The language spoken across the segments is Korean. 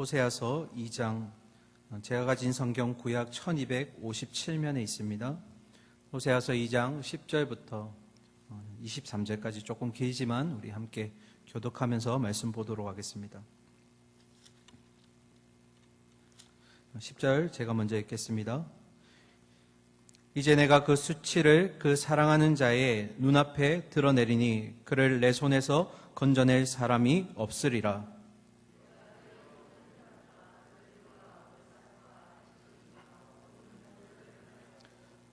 호세아서 2장, 제가 가진 성경 구약 1257면에 있습니다. 호세아서 2장 10절부터 23절까지 조금 길지만 우리 함께 교독하면서 말씀 보도록 하겠습니다. 10절 제가 먼저 읽겠습니다. 이제 내가 그 수치를 그 사랑하는 자의 눈앞에 드러내리니 그를 내 손에서 건져낼 사람이 없으리라.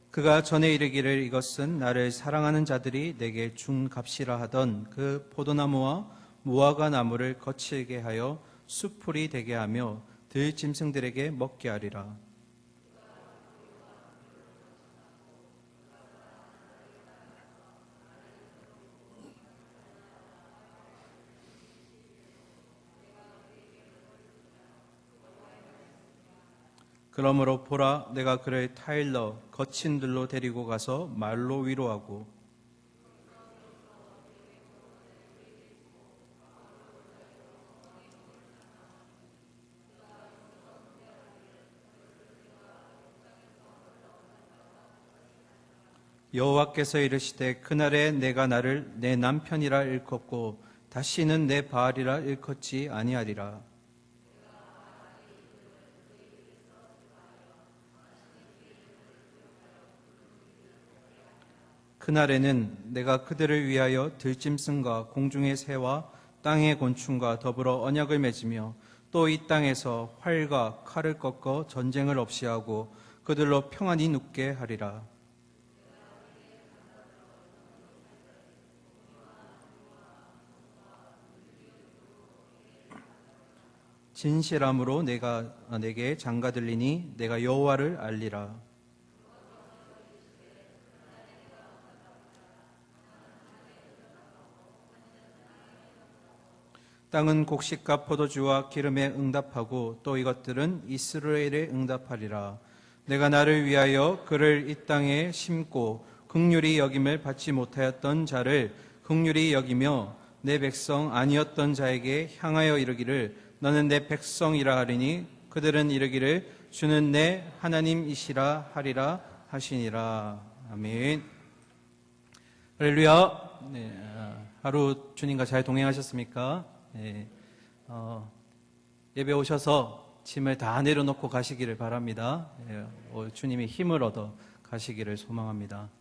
그가 전에 이르기를 이것은 나를 사랑하는 자들이 내게 준 값이라 하던 그 포도나무와 무화과 나무를 거칠게 하여 숲풀이 되게 하며 들짐승들에게 먹게 하리라. 그러므로 보라, 내가 그를 타일러 거친 들로 데리고 가서 말로 위로하고 여호와께서 이르시되 그날에 내가 나를 내 남편이라 일컫고 다시는 내 바알이라 일컫지 아니하리라. 그날에는 내가 그들을 위하여 들짐승과 공중의 새와 땅의 곤충과 더불어 언약을 맺으며 또 이 땅에서 활과 칼을 꺾어 전쟁을 없이 하고 그들로 평안히 눕게 하리라. 진실함으로 내가 내게 장가 들리니 내가 여호와를 알리라. 땅은 곡식과 포도주와 기름에 응답하고 또 이것들은 이스라엘에 응답하리라. 내가 나를 위하여 그를 이 땅에 심고 긍휼히 여김을 받지 못하였던 자를 긍휼히 여기며 내 백성 아니었던 자에게 향하여 이르기를 너는 내 백성이라 하리니 그들은 이르기를 주는 내 하나님이시라 하리라 하시니라. 아멘. 할렐루야. 네, 하루 주님과 잘 동행하셨습니까? 네, 예배 오셔서 짐을 다 내려놓고 가시기를 바랍니다. 주님이 힘을 얻어 가시기를 소망합니다.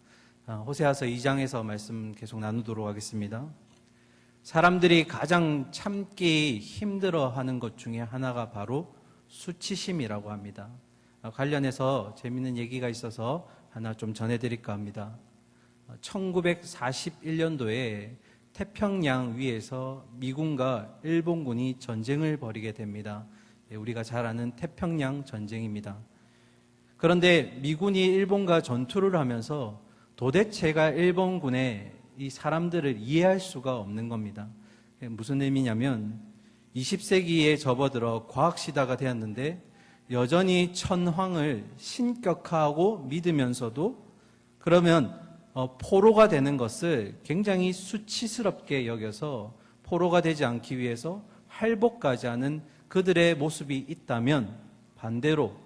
호세아서 2장에서 말씀 계속 나누도록 하겠습니다. 사람들이 가장 참기 힘들어하는 것 중에 하나가 바로 수치심이라고 합니다. 관련해서 재미있는 얘기가 있어서 하나 좀 전해드릴까 합니다. 1941년도에 태평양 위에서 미군과 일본군이 전쟁을 벌이게 됩니다. 우리가 잘 아는 태평양 전쟁입니다. 그런데 미군이 일본과 전투를 하면서 도대체가 일본군의 이 사람들을 이해할 수가 없는 겁니다. 무슨 의미냐면 20세기에 접어들어 과학시대가 되었는데 여전히 천황을 신격화하고 믿으면서도 그러면 포로가 되는 것을 굉장히 수치스럽게 여겨서 포로가 되지 않기 위해서 할복까지 하는 그들의 모습이 있다면 반대로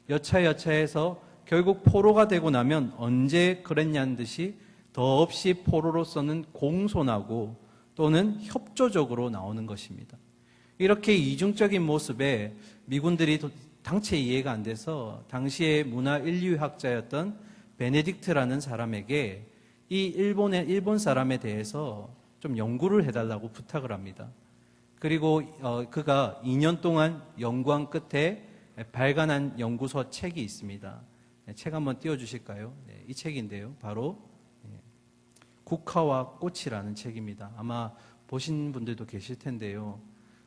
여차여차해서 결국 포로가 되고 나면 언제 그랬냐는 듯이 더없이 포로로서는 공손하고 또는 협조적으로 나오는 것입니다. 이렇게 이중적인 모습에 미군들이 당체 이해가 안 돼서 당시의 문화 인류학자였던 베네딕트라는 사람에게 이 일본 사람에 대해서 좀 연구를 해달라고 부탁을 합니다. 그리고 그가 2년 동안 연구한 끝에 발간한 연구서 책이 있습니다. 책 한번 띄워주실까요? 이 책인데요. 바로 국화와 꽃이라는 책입니다. 아마 보신 분들도 계실 텐데요.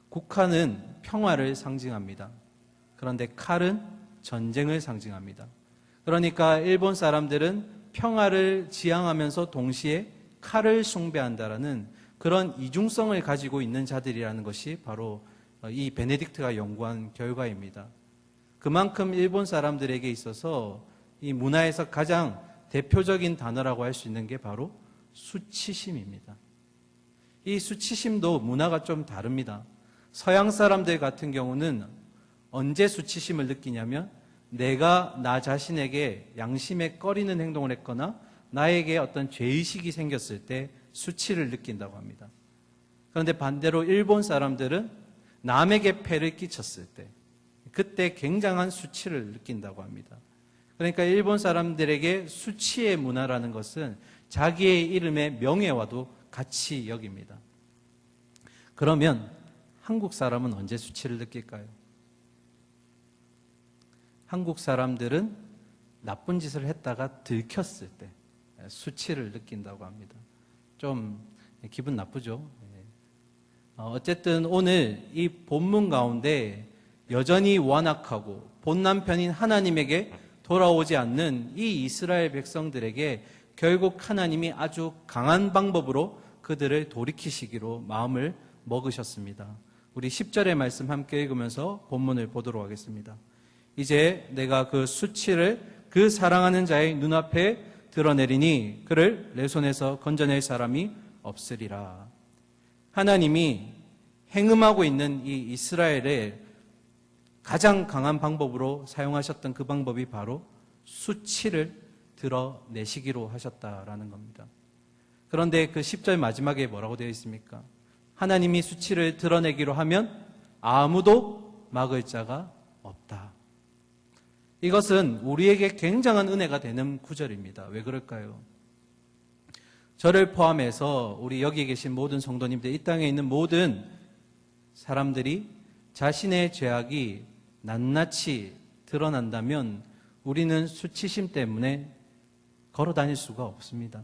국화는 평화를 상징합니다. 그런데 칼은 전쟁을 상징합니다. 그러니까 일본 사람들은 평화를 지향하면서 동시에 칼을 숭배한다라는 그런 이중성을 가지고 있는 자들이라는 것이 바로 이 베네딕트가 연구한 결과입니다. 그만큼 일본 사람들에게 있어서 이 문화에서 가장 대표적인 단어라고 할 수 있는 게 바로 수치심입니다. 이 수치심도 문화가 좀 다릅니다. 서양 사람들 같은 경우는 언제 수치심을 느끼냐면 내가 나 자신에게 양심에 꺼리는 행동을 했거나 나에게 어떤 죄의식이 생겼을 때 수치를 느낀다고 합니다. 그런데 반대로 일본 사람들은 남에게 폐를 끼쳤을 때 그때 굉장한 수치를 느낀다고 합니다. 그러니까 일본 사람들에게 수치의 문화라는 것은 자기의 이름의 명예와도 같이 여깁니다. 그러면 한국 사람은 언제 수치를 느낄까요? 한국 사람들은 나쁜 짓을 했다가 들켰을 때 수치를 느낀다고 합니다. 좀 기분 나쁘죠? 어쨌든 오늘 이 본문 가운데 여전히 완악하고 본 남편인 하나님에게 돌아오지 않는 이 이스라엘 백성들에게 결국 하나님이 아주 강한 방법으로 그들을 돌이키시기로 마음을 먹으셨습니다. 우리 10절의 말씀 함께 읽으면서 본문을 보도록 하겠습니다. 이제 내가 그 수치를 그 사랑하는 자의 눈앞에 드러내리니 그를 내 손에서 건져낼 사람이 없으리라. 하나님이 행음하고 있는 이 이스라엘의 가장 강한 방법으로 사용하셨던 그 방법이 바로 수치를 드러내시기로 하셨다라는 겁니다. 그런데 그 10절 마지막에 뭐라고 되어 있습니까? 하나님이 수치를 드러내기로 하면 아무도 막을 자가 없다. 이것은 우리에게 굉장한 은혜가 되는 구절입니다. 왜 그럴까요? 저를 포함해서 우리 여기 계신 모든 성도님들, 이 땅에 있는 모든 사람들이 자신의 죄악이 낱낱이 드러난다면 우리는 수치심 때문에 걸어 다닐 수가 없습니다.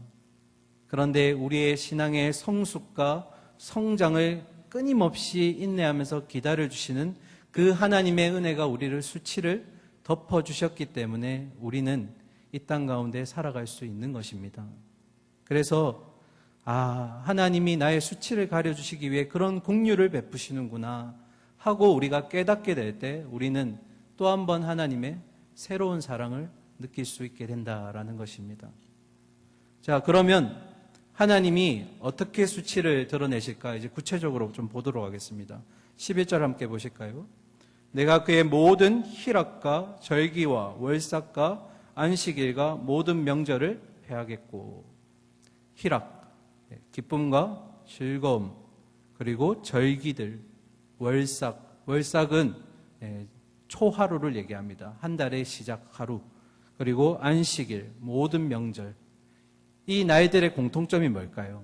그런데 우리의 신앙의 성숙과 성장을 끊임없이 인내하면서 기다려주시는 그 하나님의 은혜가 우리를 수치를 덮어주셨기 때문에 우리는 이 땅 가운데 살아갈 수 있는 것입니다. 그래서 하나님이 나의 수치를 가려주시기 위해 그런 긍휼을 베푸시는구나 하고 우리가 깨닫게 될 때 우리는 또 한 번 하나님의 새로운 사랑을 느낄 수 있게 된다라는 것입니다. 자, 그러면 하나님이 어떻게 수치를 드러내실까 이제 구체적으로 좀 보도록 하겠습니다. 11절 함께 보실까요? 내가 그의 모든 희락과 절기와 월삭과 안식일과 모든 명절을 폐하겠고, 희락, 기쁨과 즐거움, 그리고 절기들, 월삭은 초하루를 얘기합니다. 한 달의 시작 하루, 그리고 안식일, 모든 명절. 이 날들의 공통점이 뭘까요?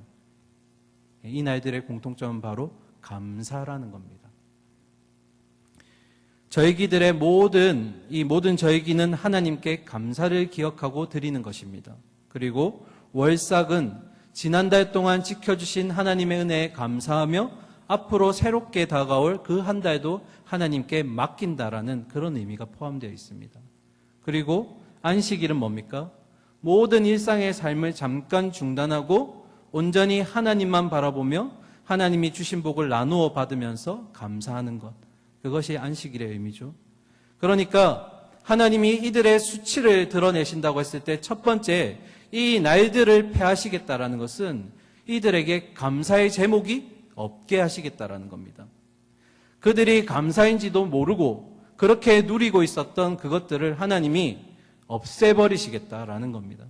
이 날들의 공통점은 바로 감사라는 겁니다. 절기들의 모든 절기는 하나님께 감사를 기억하고 드리는 것입니다. 그리고 월삭은 지난달 동안 지켜주신 하나님의 은혜에 감사하며 앞으로 새롭게 다가올 그 한 달도 하나님께 맡긴다라는 그런 의미가 포함되어 있습니다. 그리고 안식일은 뭡니까? 모든 일상의 삶을 잠깐 중단하고 온전히 하나님만 바라보며 하나님이 주신 복을 나누어 받으면서 감사하는 것. 그것이 안식일의 의미죠. 그러니까 하나님이 이들의 수치를 드러내신다고 했을 때 첫 번째, 이 날들을 폐하시겠다라는 것은 이들에게 감사의 제목이 없게 하시겠다라는 겁니다. 그들이 감사인지도 모르고 그렇게 누리고 있었던 그것들을 하나님이 없애버리시겠다라는 겁니다.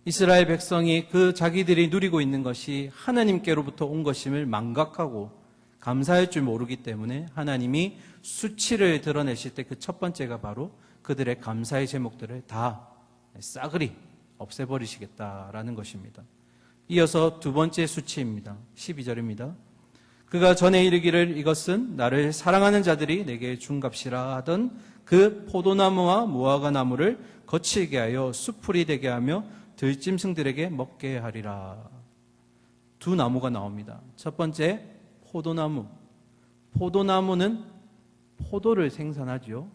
이스라엘 백성이 그 자기들이 누리고 있는 것이 하나님께로부터 온 것임을 망각하고 감사할 줄 모르기 때문에 하나님이 수치를 드러내실 때 그 첫 번째가 바로 그들의 감사의 제목들을 다 싸그리 없애버리시겠다라는 것입니다. 이어서 두 번째 수치입니다. 12절입니다. 그가 전에 이르기를 이것은 나를 사랑하는 자들이 내게 준 값이라 하던 그 포도나무와 무화과 나무를 거칠게 하여 수풀이 되게 하며 들짐승들에게 먹게 하리라. 두 나무가 나옵니다. 첫 번째 포도나무. 포도나무는 포도를 생산하죠.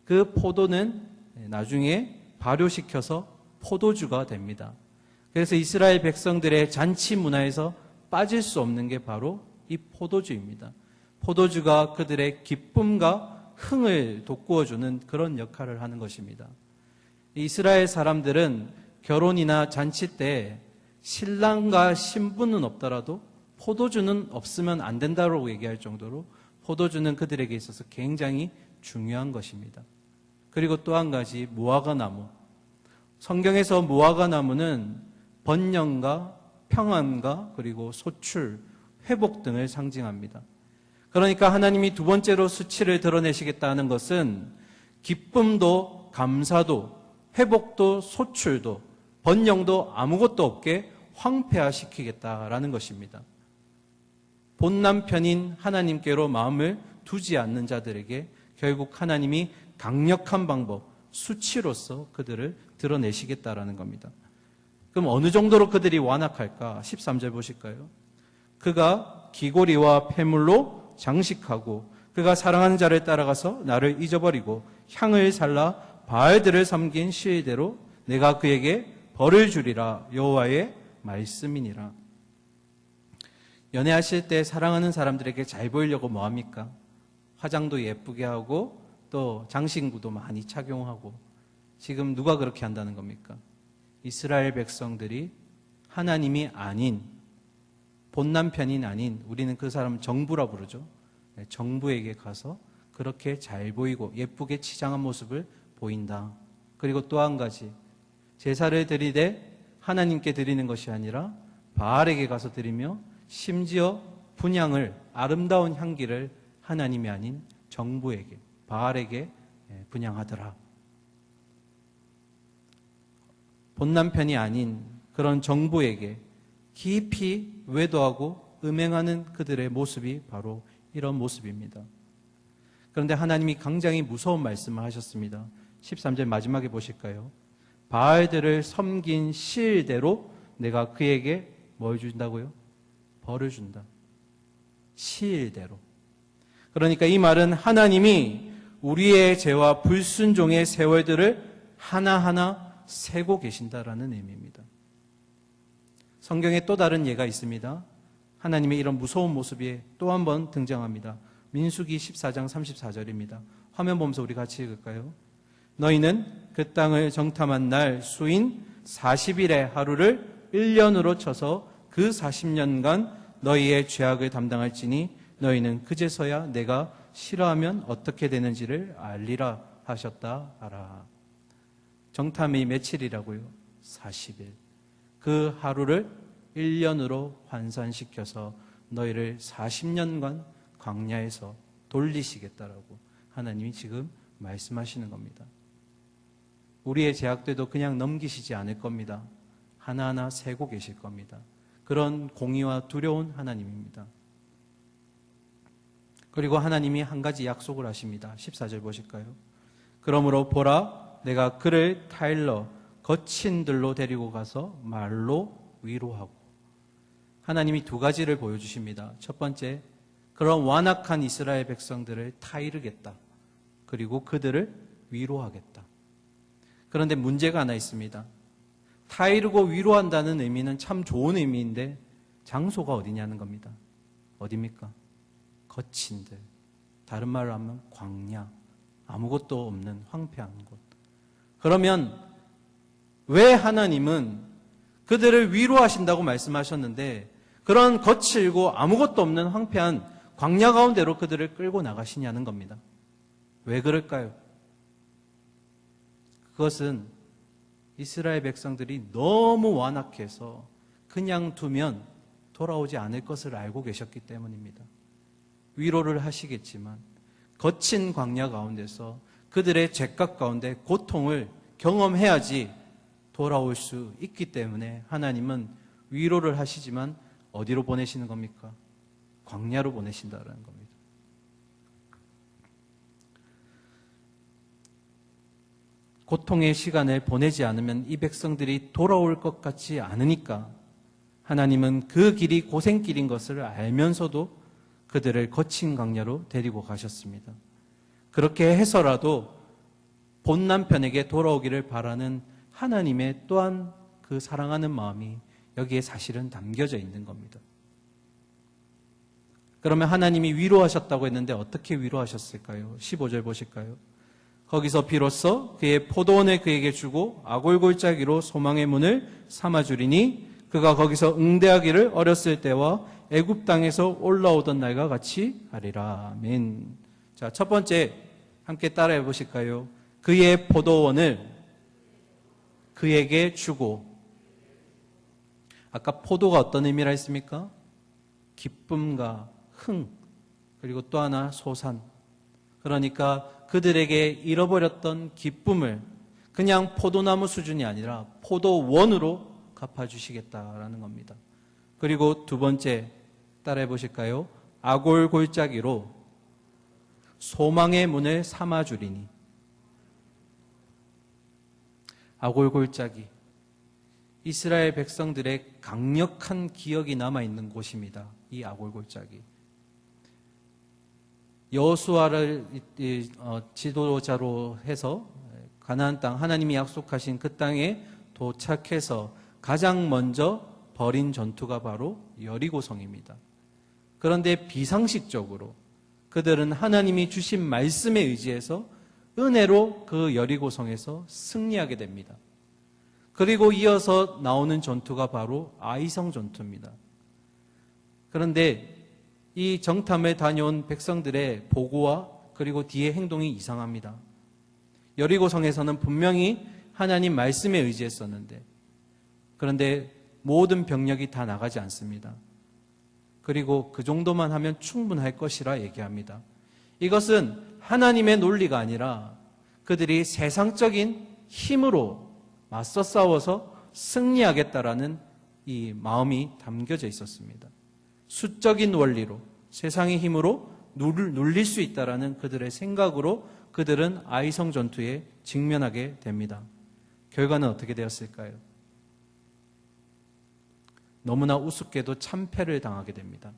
그 포도는 나중에 발효시켜서 포도주가 됩니다. 그래서 이스라엘 백성들의 잔치 문화에서 빠질 수 없는 게 바로 이 포도주입니다. 포도주가 그들의 기쁨과 흥을 돋구어주는 그런 역할을 하는 것입니다. 이스라엘 사람들은 결혼이나 잔치 때 신랑과 신부는 없더라도 포도주는 없으면 안 된다고 얘기할 정도로 포도주는 그들에게 있어서 굉장히 중요한 것입니다. 그리고 또 한 가지 무화과나무. 성경에서 무화과나무는 번영과 평안과 그리고 소출, 회복 등을 상징합니다. 그러니까 하나님이 두 번째로 수치를 드러내시겠다는 것은 기쁨도 감사도 회복도 소출도 번영도 아무것도 없게 황폐화시키겠다라는 것입니다. 본 남편인 하나님께로 마음을 두지 않는 자들에게 결국 하나님이 강력한 방법, 수치로서 그들을 드러내시겠다라는 겁니다. 그럼 어느 정도로 그들이 완악할까? 13절 보실까요? 그가 기고리와 폐물로 장식하고 그가 사랑하는 자를 따라가서 나를 잊어버리고 향을 살라 바알들을 섬긴 시일대로 내가 그에게 벌을 주리라 여호와의 말씀이니라. 연애하실 때 사랑하는 사람들에게 잘 보이려고 뭐합니까? 화장도 예쁘게 하고 또 장신구도 많이 착용하고. 지금 누가 그렇게 한다는 겁니까? 이스라엘 백성들이 하나님이 아닌 본 남편인 아닌 우리는 그 사람 정부라 부르죠. 정부에게 가서 그렇게 잘 보이고 예쁘게 치장한 모습을 보인다. 그리고 또 한 가지 제사를 드리되 하나님께 드리는 것이 아니라 바알에게 가서 드리며 심지어 분향을 아름다운 향기를 하나님이 아닌 정부에게 바알에게 분향하더라. 본 남편이 아닌 그런 정부에게 깊이 외도하고 음행하는 그들의 모습이 바로 이런 모습입니다. 그런데 하나님이 굉장히 무서운 말씀을 하셨습니다. 13절 마지막에 보실까요? 바알들을 섬긴 시일대로 내가 그에게 뭘 준다고요? 벌을 준다. 시일대로. 그러니까 이 말은 하나님이 우리의 죄와 불순종의 세월들을 하나하나 세고 계신다라는 의미입니다. 성경에 또 다른 예가 있습니다. 하나님의 이런 무서운 모습이 또 한 번 등장합니다. 민수기 14장 34절입니다. 화면 보면서 우리 같이 읽을까요? 너희는 그 땅을 정탐한 날 수인 40일의 하루를 1년으로 쳐서 그 40년간 너희의 죄악을 담당할지니 너희는 그제서야 내가 싫어하면 어떻게 되는지를 알리라 하셨다 하라. 정탐이 며칠이라고요? 40일. 그 하루를 1년으로 환산시켜서 너희를 40년간 광야에서 돌리시겠다라고 하나님이 지금 말씀하시는 겁니다. 우리의 죄악들도 그냥 넘기시지 않을 겁니다. 하나하나 세고 계실 겁니다. 그런 공의와 두려운 하나님입니다. 그리고 하나님이 한 가지 약속을 하십니다. 14절 보실까요? 그러므로 보라 내가 그를 타일러 거친 들로 데리고 가서 말로 위로하고. 하나님이 두 가지를 보여주십니다. 첫 번째, 그런 완악한 이스라엘 백성들을 타이르겠다. 그리고 그들을 위로하겠다. 그런데 문제가 하나 있습니다. 타이르고 위로한다는 의미는 참 좋은 의미인데 장소가 어디냐는 겁니다. 어디입니까? 거친 들. 다른 말로 하면 광야. 아무것도 없는 황폐한 곳. 그러면 왜 하나님은 그들을 위로하신다고 말씀하셨는데 그런 거칠고 아무것도 없는 황폐한 광야 가운데로 그들을 끌고 나가시냐는 겁니다. 왜 그럴까요? 그것은 이스라엘 백성들이 너무 완악해서 그냥 두면 돌아오지 않을 것을 알고 계셨기 때문입니다. 위로를 하시겠지만 거친 광야 가운데서 그들의 죄악 가운데 고통을 경험해야지 돌아올 수 있기 때문에 하나님은 위로를 하시지만 어디로 보내시는 겁니까? 광야로 보내신다는 겁니다. 고통의 시간을 보내지 않으면 이 백성들이 돌아올 것 같지 않으니까 하나님은 그 길이 고생길인 것을 알면서도 그들을 거친 광야로 데리고 가셨습니다. 그렇게 해서라도 본 남편에게 돌아오기를 바라는 하나님의 또한 그 사랑하는 마음이 여기에 사실은 담겨져 있는 겁니다. 그러면 하나님이 위로하셨다고 했는데 어떻게 위로하셨을까요? 15절 보실까요? 거기서 비로소 그의 포도원을 그에게 주고 아골골짜기로 소망의 문을 삼아주리니 그가 거기서 응대하기를 어렸을 때와 애굽 땅에서 올라오던 날과 같이 하리라. 아멘. 자, 첫 번째 함께 따라해 보실까요? 그의 포도원을 그에게 주고. 아까 포도가 어떤 의미라 했습니까? 기쁨과 흥, 그리고 또 하나 소산. 그러니까 그들에게 잃어버렸던 기쁨을 그냥 포도나무 수준이 아니라 포도원으로 갚아주시겠다라는 겁니다. 그리고 두 번째 따라해 보실까요? 아골골짜기로 소망의 문을 삼아주리니. 아골골짜기, 이스라엘 백성들의 강력한 기억이 남아있는 곳입니다. 이 아골골짜기. 여호수아를 지도자로 해서 가나안 땅, 하나님이 약속하신 그 땅에 도착해서 가장 먼저 벌인 전투가 바로 여리고성입니다. 그런데 비상식적으로 그들은 하나님이 주신 말씀에 의지해서 은혜로 그 여리고성에서 승리하게 됩니다. 그리고 이어서 나오는 전투가 바로 아이성 전투입니다. 그런데 이 정탐을 다녀온 백성들의 보고와 그리고 뒤의 행동이 이상합니다. 여리고성에서는 분명히 하나님 말씀에 의지했었는데, 그런데 모든 병력이 다 나가지 않습니다. 그리고 그 정도만 하면 충분할 것이라 얘기합니다. 이것은 하나님의 논리가 아니라 그들이 세상적인 힘으로 맞서 싸워서 승리하겠다라는 이 마음이 담겨져 있었습니다. 수적인 원리로, 세상의 힘으로 눌릴 수 있다라는 그들의 생각으로 그들은 아이성 전투에 직면하게 됩니다. 결과는 어떻게 되었을까요? 너무나 우습게도 참패를 당하게 됩니다.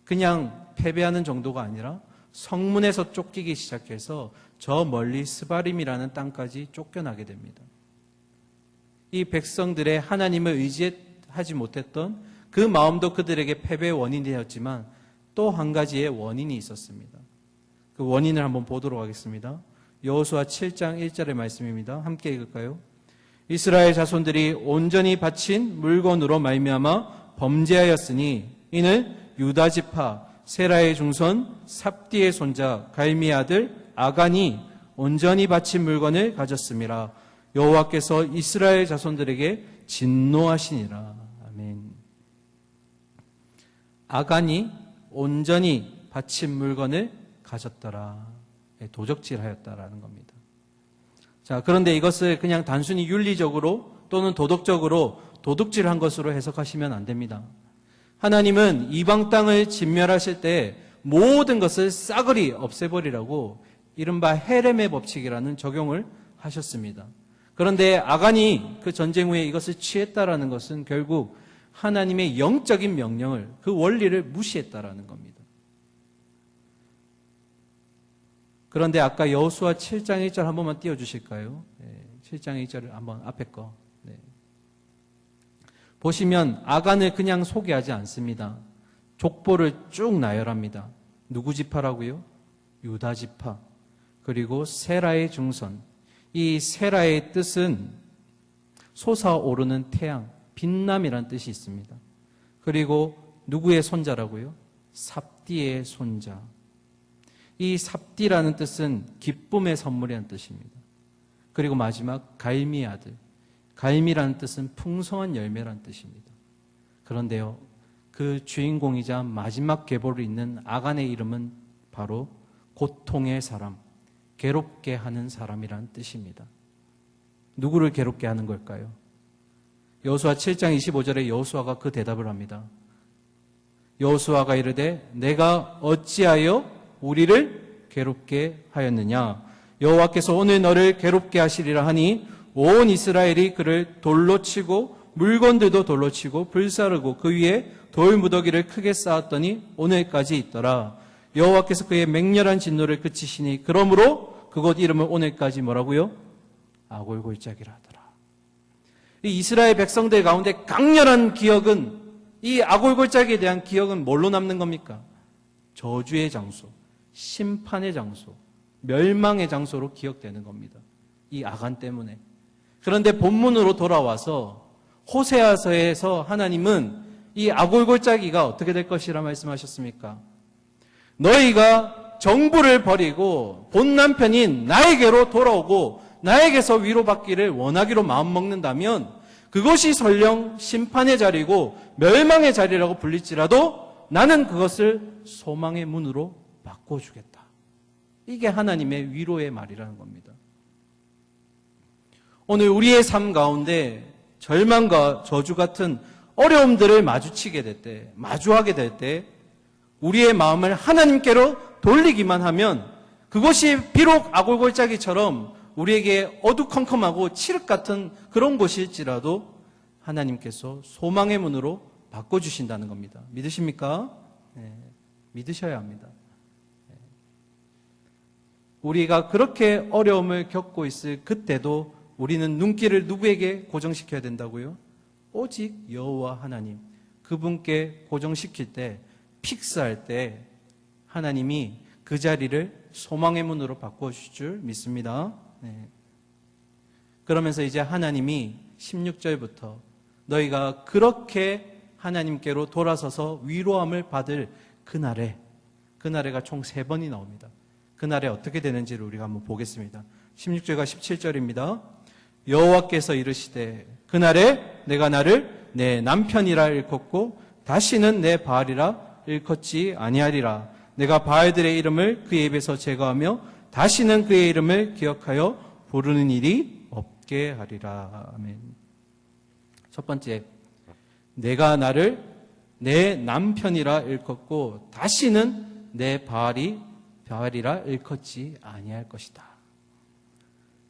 그냥 패배하는 정도가 아니라 성문에서 쫓기기 시작해서 저 멀리 스바림이라는 땅까지 쫓겨나게 됩니다. 이 백성들의 하나님을 의지하지 못했던 그 마음도 그들에게 패배의 원인이 되었지만 또 한 가지의 원인이 있었습니다. 그 원인을 한번 보도록 하겠습니다. 여호수아 7장 1절의 말씀입니다. 함께 읽을까요? 이스라엘 자손들이 온전히 바친 물건으로 말미암아 범죄하였으니 이는 유다 지파 세라의 중손 삽디의 손자 갈미의 아들 아간이 온전히 바친 물건을 가졌음이라. 여호와께서 이스라엘 자손들에게 진노하시니라. 아멘. 아간이 온전히 바친 물건을 가졌더라. 도적질하였다라는 겁니다. 자, 그런데 이것을 그냥 단순히 윤리적으로 또는 도덕적으로 도둑질한 것으로 해석하시면 안 됩니다. 하나님은 이방 땅을 진멸하실 때 모든 것을 싸그리 없애버리라고 이른바 헤렘의 법칙이라는 적용을 하셨습니다. 그런데 아간이 그 전쟁 후에 이것을 취했다라는 것은 결국 하나님의 영적인 명령을, 그 원리를 무시했다라는 겁니다. 그런데 아까 여호수아 7장 1절 한 번만 띄워주실까요? 네, 7장 1절을 한번 앞에 거. 네. 보시면 아간을 그냥 소개하지 않습니다. 족보를 쭉 나열합니다. 누구 지파라고요? 유다 지파. 그리고 세라의 중선. 이 세라의 뜻은 솟아오르는 태양, 빛남이라는 뜻이 있습니다. 그리고 누구의 손자라고요? 삽디의 손자. 이 삽디라는 뜻은 기쁨의 선물이라는 뜻입니다. 그리고 마지막 갈미의 아들. 갈미라는 뜻은 풍성한 열매라는 뜻입니다. 그런데요, 그 주인공이자 마지막 계보를 잇는 아간의 이름은 바로 고통의 사람, 괴롭게 하는 사람이라는 뜻입니다. 누구를 괴롭게 하는 걸까요? 여호수아 7장 25절에 여호수아가 그 대답을 합니다. 여호수아가 이르되 내가 어찌하여 우리를 괴롭게 하였느냐? 여호와께서 오늘 너를 괴롭게 하시리라 하니 온 이스라엘이 그를 돌로 치고 물건들도 돌로 치고 불사르고 그 위에 돌 무더기를 크게 쌓았더니 오늘까지 있더라. 여호와께서 그의 맹렬한 진노를 그치시니 그러므로 그곳 이름을 오늘까지 뭐라고요? 아골골짜기라 하더라. 이 이스라엘 백성들 가운데 강렬한 기억은, 이 아골골짜기에 대한 기억은 뭘로 남는 겁니까? 저주의 장소, 심판의 장소, 멸망의 장소로 기억되는 겁니다. 이 아간 때문에. 그런데 본문으로 돌아와서 호세아서에서 하나님은 이 아골골짜기가 어떻게 될 것이라 말씀하셨습니까? 너희가 정부를 버리고 본 남편인 나에게로 돌아오고 나에게서 위로받기를 원하기로 마음먹는다면 그것이 설령 심판의 자리고 멸망의 자리라고 불릴지라도 나는 그것을 소망의 문으로 바꿔주겠다. 이게 하나님의 위로의 말이라는 겁니다. 오늘 우리의 삶 가운데 절망과 저주 같은 어려움들을 마주치게 될 때, 마주하게 될 때 우리의 마음을 하나님께로 돌리기만 하면 그것이 비록 아골골짜기처럼 우리에게 어두컴컴하고 칠흑 같은 그런 곳일지라도 하나님께서 소망의 문으로 바꿔주신다는 겁니다. 믿으십니까? 네, 믿으셔야 합니다. 네. 우리가 그렇게 어려움을 겪고 있을 그때도 우리는 눈길을 누구에게 고정시켜야 된다고요? 오직 여호와 하나님, 그분께 고정시킬 때, 픽스할 때 하나님이 그 자리를 소망의 문으로 바꿔주실 줄 믿습니다. 네. 그러면서 이제 하나님이 16절부터 너희가 그렇게 하나님께로 돌아서서 위로함을 받을 그날에가 총 3번이 나옵니다. 그날에 어떻게 되는지를 우리가 한번 보겠습니다. 16절과 17절입니다. 여호와께서 이르시되 그날에 내가 나를 내 남편이라 일컫고 다시는 내 바알이라 일컫지 아니하리라. 내가 바알들의 이름을 그의 입에서 제거하며 다시는 그의 이름을 기억하여 부르는 일이 없게 하리라. 아멘. 첫 번째, 내가 나를 내 남편이라 일컫고 다시는 내 바알이라 일컫지 아니할 것이다.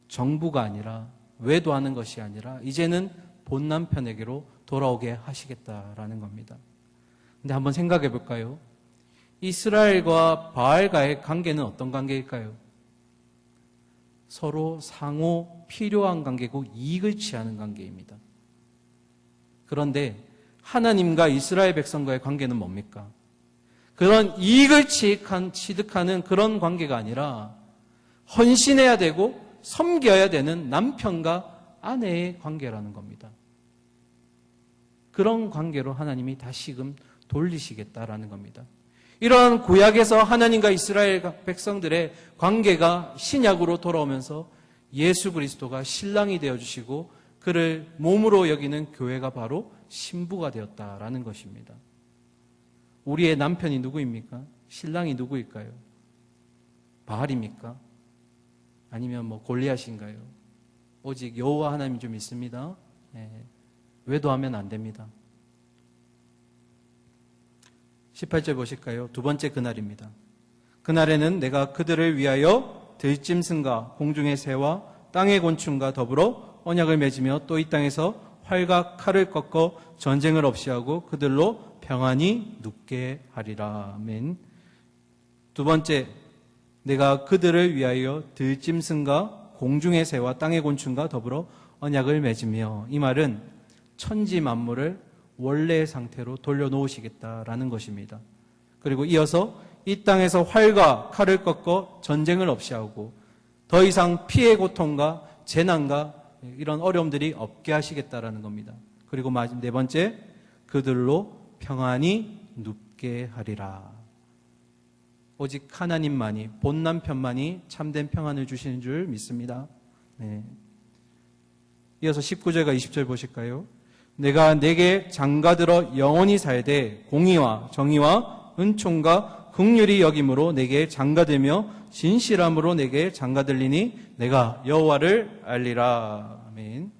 정부가 아니라 외도하는 것이 아니라 이제는 본 남편에게로 돌아오게 하시겠다라는 겁니다. 근데 한번 생각해 볼까요? 이스라엘과 바알과의 관계는 어떤 관계일까요? 서로 상호 필요한 관계고 이익을 취하는 관계입니다. 그런데 하나님과 이스라엘 백성과의 관계는 뭡니까? 그런 이익을 취득하는 그런 관계가 아니라 헌신해야 되고 섬겨야 되는 남편과 아내의 관계라는 겁니다. 그런 관계로 하나님이 다시금 돌리시겠다라는 겁니다. 이러한 구약에서 하나님과 이스라엘 백성들의 관계가 신약으로 돌아오면서 예수 그리스도가 신랑이 되어주시고 그를 몸으로 여기는 교회가 바로 신부가 되었다라는 것입니다. 우리의 남편이 누구입니까? 신랑이 누구일까요? 바알입니까? 아니면 골리앗인가요? 오직 여호와 하나님이 좀 있습니다. 외도하면 안 됩니다. 18절 보실까요? 두 번째 그날입니다. 그날에는 내가 그들을 위하여 들짐승과 공중의 새와 땅의 곤충과 더불어 언약을 맺으며 또 이 땅에서 활과 칼을 꺾어 전쟁을 없이 하고 그들로 평안히 눕게 하리라. 아멘. 두 번째, 내가 그들을 위하여 들짐승과 공중의 새와 땅의 곤충과 더불어 언약을 맺으며, 이 말은 천지 만물을 원래의 상태로 돌려놓으시겠다라는 것입니다. 그리고 이어서 이 땅에서 활과 칼을 꺾어 전쟁을 없이 하고 더 이상 피해 고통과 재난과 이런 어려움들이 없게 하시겠다라는 겁니다. 그리고 네 번째, 그들로 평안히 눕게 하리라. 오직 하나님만이, 본 남편만이 참된 평안을 주시는 줄 믿습니다. 네. 이어서 19절과 20절 보실까요? 내가 내게 장가들어 영원히 살되 공의와 정의와 은총과 긍휼이 여김으로 내게 장가들며 진실함으로 내게 장가들리니 내가 여호와를 알리라. 아멘.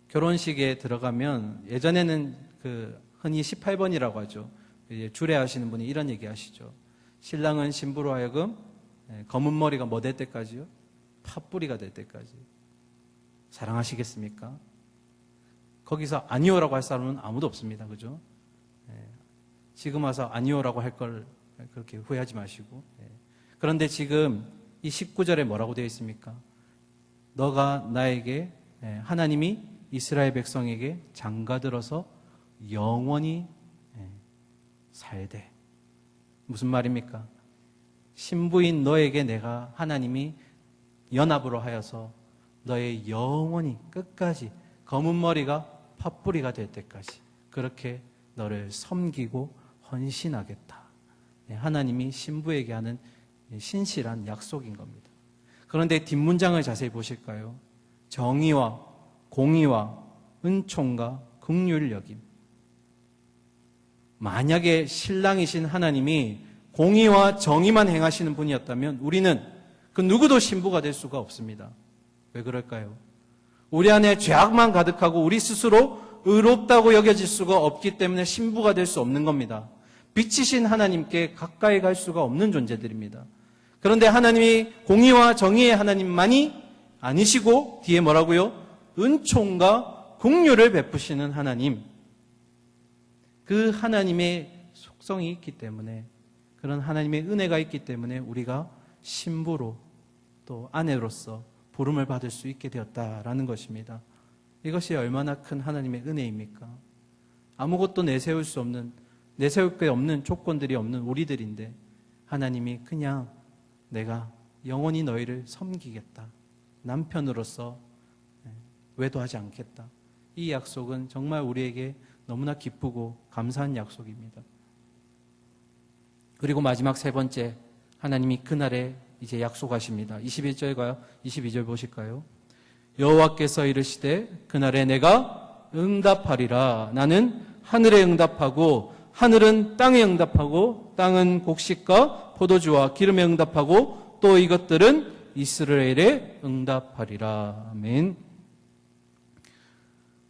결혼식에 들어가면 예전에는 흔히 18번이라고 하죠. 주례하시는 분이 이런 얘기 하시죠. 신랑은 신부로 하여금 검은 머리가 뭐 될 때까지요? 팥뿌리가 될 때까지 사랑하시겠습니까? 거기서 아니오라고 할 사람은 아무도 없습니다. 그죠? 지금 와서 아니오라고 할 걸 그렇게 후회하지 마시고. 그런데 지금 이 19절에 뭐라고 되어 있습니까? 너가 나에게, 하나님이 이스라엘 백성에게 장가들어서 영원히 살되. 무슨 말입니까? 신부인 너에게 내가, 하나님이 연합으로 하여서 너의 영원히 끝까지 검은 머리가 팥뿌리가 될 때까지 그렇게 너를 섬기고 헌신하겠다. 하나님이 신부에게 하는 신실한 약속인 겁니다. 그런데 뒷문장을 자세히 보실까요? 정의와 공의와 은총과 긍휼 여김. 만약에 신랑이신 하나님이 공의와 정의만 행하시는 분이었다면 우리는 그 누구도 신부가 될 수가 없습니다. 왜 그럴까요? 우리 안에 죄악만 가득하고 우리 스스로 의롭다고 여겨질 수가 없기 때문에 신부가 될 수 없는 겁니다. 빛이신 하나님께 가까이 갈 수가 없는 존재들입니다. 그런데 하나님이 공의와 정의의 하나님만이 아니시고 뒤에 뭐라고요? 은총과 긍휼을 베푸시는 하나님. 그 하나님의 속성이 있기 때문에, 그런 하나님의 은혜가 있기 때문에 우리가 신부로 또 아내로서 부름을 받을 수 있게 되었다라는 것입니다. 이것이 얼마나 큰 하나님의 은혜입니까? 아무것도 내세울 수 없는, 내세울 게 없는 조건들이 없는 우리들인데 하나님이 그냥 내가 영원히 너희를 섬기겠다. 남편으로서 외도하지 않겠다. 이 약속은 정말 우리에게 너무나 기쁘고 감사한 약속입니다. 그리고 마지막 세 번째, 하나님이 그날에 이제 약속하십니다. 21절과 22절 보실까요? 여호와께서 이르시되 그날에 내가 응답하리라. 나는 하늘에 응답하고 하늘은 땅에 응답하고 땅은 곡식과 포도주와 기름에 응답하고 또 이것들은 이스라엘에 응답하리라. 아멘.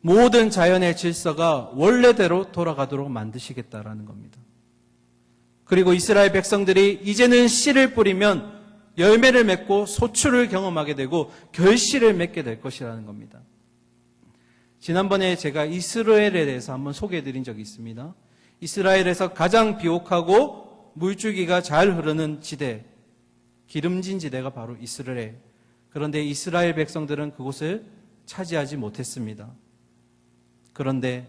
모든 자연의 질서가 원래대로 돌아가도록 만드시겠다라는 겁니다. 그리고 이스라엘 백성들이 이제는 씨를 뿌리면 열매를 맺고 소출을 경험하게 되고 결실을 맺게 될 것이라는 겁니다. 지난번에 제가 이스라엘에 대해서 한번 소개해드린 적이 있습니다. 이스라엘에서 가장 비옥하고 물줄기가 잘 흐르는 지대, 기름진 지대가 바로 이스라엘. 그런데 이스라엘 백성들은 그곳을 차지하지 못했습니다. 그런데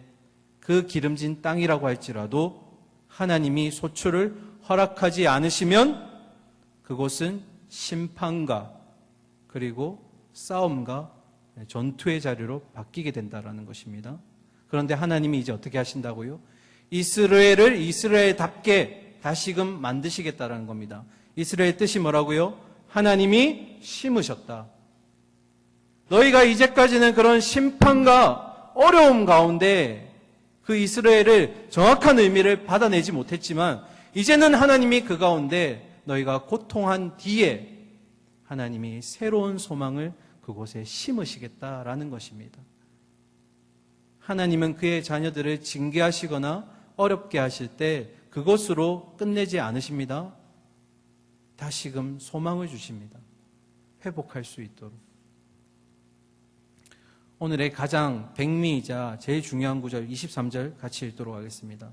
그 기름진 땅이라고 할지라도 하나님이 소출을 허락하지 않으시면 그곳은 심판과 그리고 싸움과 전투의 자리로 바뀌게 된다는 것입니다. 그런데 하나님이 이제 어떻게 하신다고요? 이스라엘을 이스라엘답게 다시금 만드시겠다는 겁니다. 이스라엘 뜻이 뭐라고요? 하나님이 심으셨다. 너희가 이제까지는 그런 심판과 어려움 가운데 그 이스라엘을 정확한 의미를 받아내지 못했지만 이제는 하나님이 그 가운데 너희가 고통한 뒤에 하나님이 새로운 소망을 그곳에 심으시겠다라는 것입니다. 하나님은 그의 자녀들을 징계하시거나 어렵게 하실 때 그것으로 끝내지 않으십니다. 다시금 소망을 주십니다. 회복할 수 있도록. 오늘의 가장 백미이자 제일 중요한 구절 23절 같이 읽도록 하겠습니다.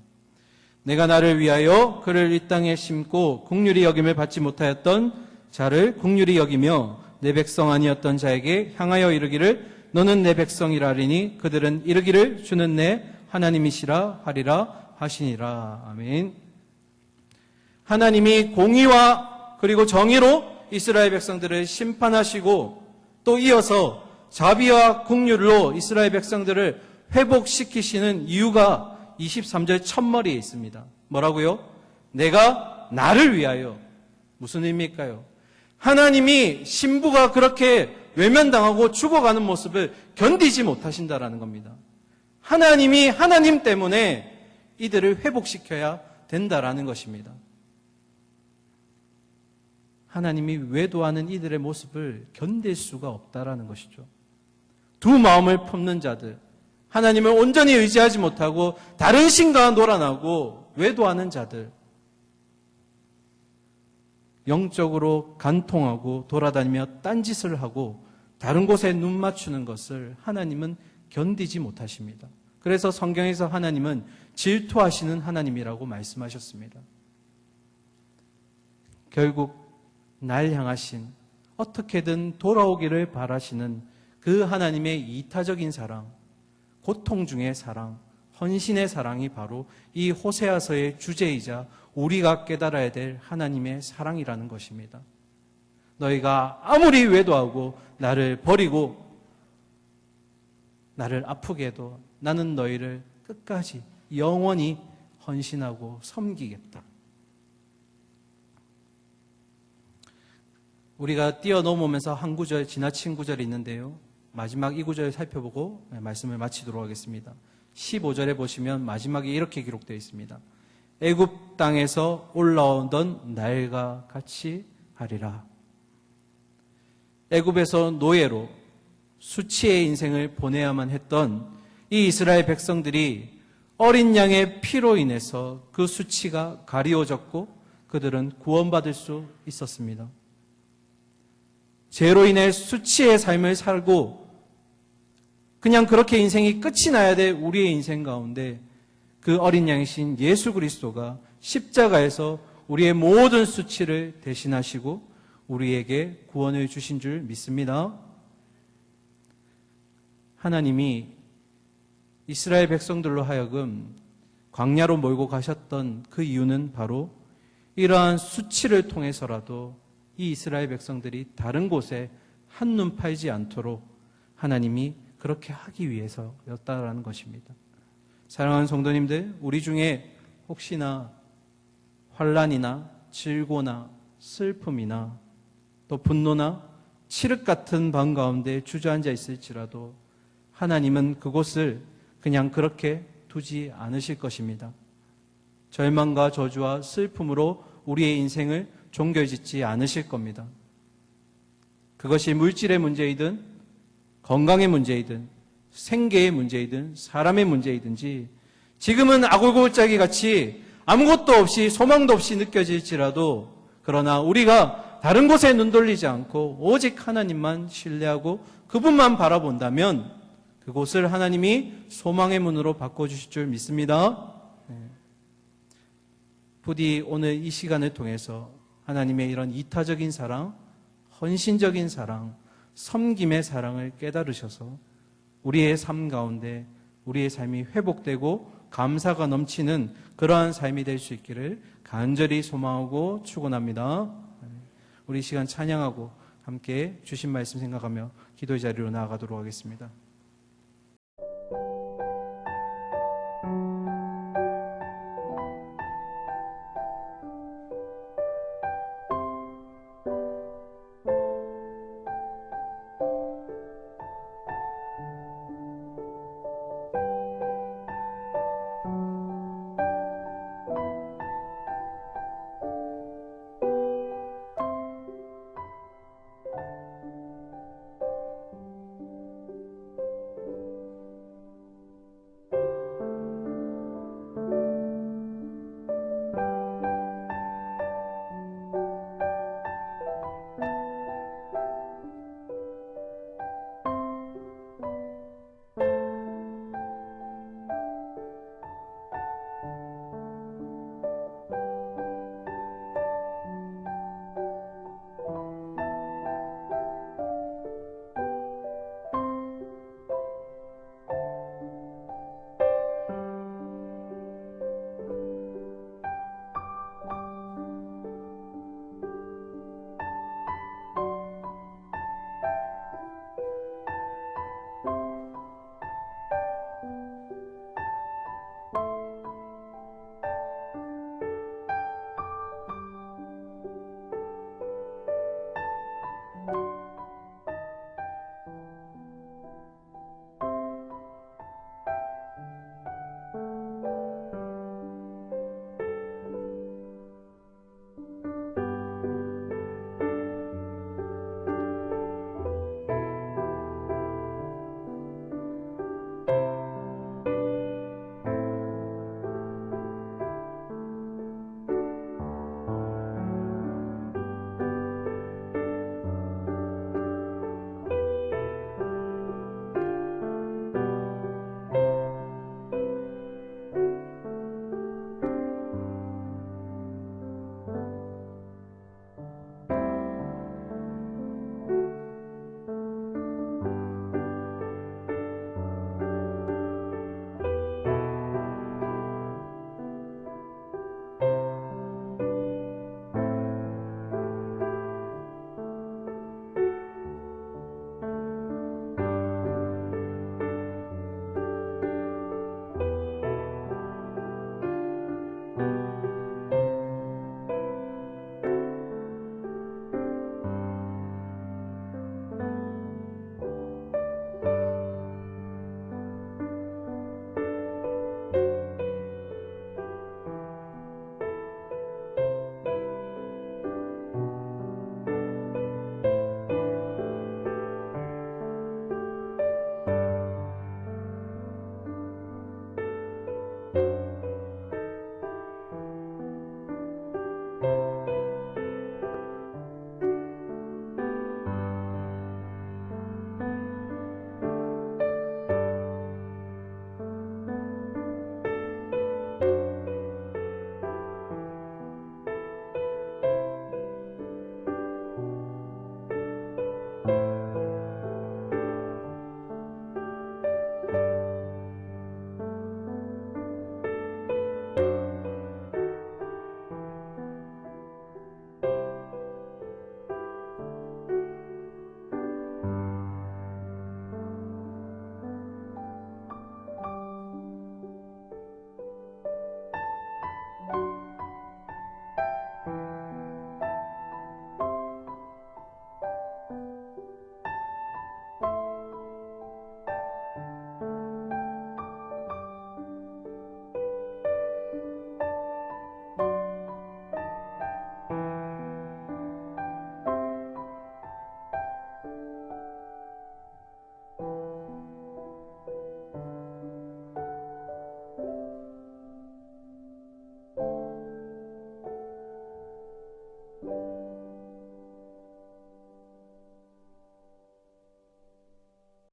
내가 나를 위하여 그를 이 땅에 심고 긍휼히 여김을 받지 못하였던 자를 긍휼히 여기며 내 백성 아니었던 자에게 향하여 이르기를 너는 내 백성이라리니 그들은 이르기를 주는 내 하나님이시라 하리라 하시니라. 아멘. 하나님이 공의와 그리고 정의로 이스라엘 백성들을 심판하시고 또 이어서 자비와 긍휼로 이스라엘 백성들을 회복시키시는 이유가 23절 첫머리에 있습니다. 뭐라고요? 내가 나를 위하여. 무슨 의미일까요? 하나님이 신부가 그렇게 외면당하고 죽어가는 모습을 견디지 못하신다라는 겁니다. 하나님이 하나님 때문에 이들을 회복시켜야 된다라는 것입니다. 하나님이 외도하는 이들의 모습을 견딜 수가 없다라는 것이죠. 두 마음을 품는 자들, 하나님을 온전히 의지하지 못하고 다른 신과 놀아나고 외도하는 자들, 영적으로 간통하고 돌아다니며 딴짓을 하고 다른 곳에 눈 맞추는 것을 하나님은 견디지 못하십니다. 그래서 성경에서 하나님은 질투하시는 하나님이라고 말씀하셨습니다. 결국 날 향하신 어떻게든 돌아오기를 바라시는 그 하나님의 이타적인 사랑, 고통 중의 사랑, 헌신의 사랑이 바로 이 호세아서의 주제이자 우리가 깨달아야 될 하나님의 사랑이라는 것입니다. 너희가 아무리 외도하고 나를 버리고 나를 아프게 해도 나는 너희를 끝까지 영원히 헌신하고 섬기겠다. 우리가 뛰어넘으면서 한 구절, 지나친 구절이 있는데요. 마지막 이 구절을 살펴보고 말씀을 마치도록 하겠습니다. 15절에 보시면 마지막에 이렇게 기록되어 있습니다. 애굽 땅에서 올라오던 날과 같이 하리라. 애굽에서 노예로 수치의 인생을 보내야만 했던 이 이스라엘 백성들이 어린 양의 피로 인해서 그 수치가 가리워졌고 그들은 구원받을 수 있었습니다. 죄로 인해 수치의 삶을 살고 그냥 그렇게 인생이 끝이 나야 될 우리의 인생 가운데 그 어린 양이신 예수 그리스도가 십자가에서 우리의 모든 수치를 대신하시고 우리에게 구원을 주신 줄 믿습니다. 하나님이 이스라엘 백성들로 하여금 광야로 몰고 가셨던 그 이유는 바로 이러한 수치를 통해서라도 이 이스라엘 백성들이 다른 곳에 한눈 팔지 않도록 하나님이 그렇게 하기 위해서였다라는 것입니다. 사랑하는 성도님들, 우리 중에 혹시나 환난이나 질고나 슬픔이나 또 분노나 칠흑 같은 밤 가운데 주저앉아 있을지라도 하나님은 그곳을 그냥 그렇게 두지 않으실 것입니다. 절망과 저주와 슬픔으로 우리의 인생을 종결짓지 않으실 겁니다. 그것이 물질의 문제이든 건강의 문제이든 생계의 문제이든 사람의 문제이든지 지금은 아골골짜기 같이 아무것도 없이 소망도 없이 느껴질지라도 그러나 우리가 다른 곳에 눈 돌리지 않고 오직 하나님만 신뢰하고 그분만 바라본다면 그곳을 하나님이 소망의 문으로 바꿔주실 줄 믿습니다. 부디 오늘 이 시간을 통해서 하나님의 이런 이타적인 사랑, 헌신적인 사랑, 섬김의 사랑을 깨달으셔서 우리의 삶 가운데 우리의 삶이 회복되고 감사가 넘치는 그러한 삶이 될 수 있기를 간절히 소망하고 축원합니다. 우리 이 시간 찬양하고 함께 주신 말씀 생각하며 기도의 자리로 나아가도록 하겠습니다.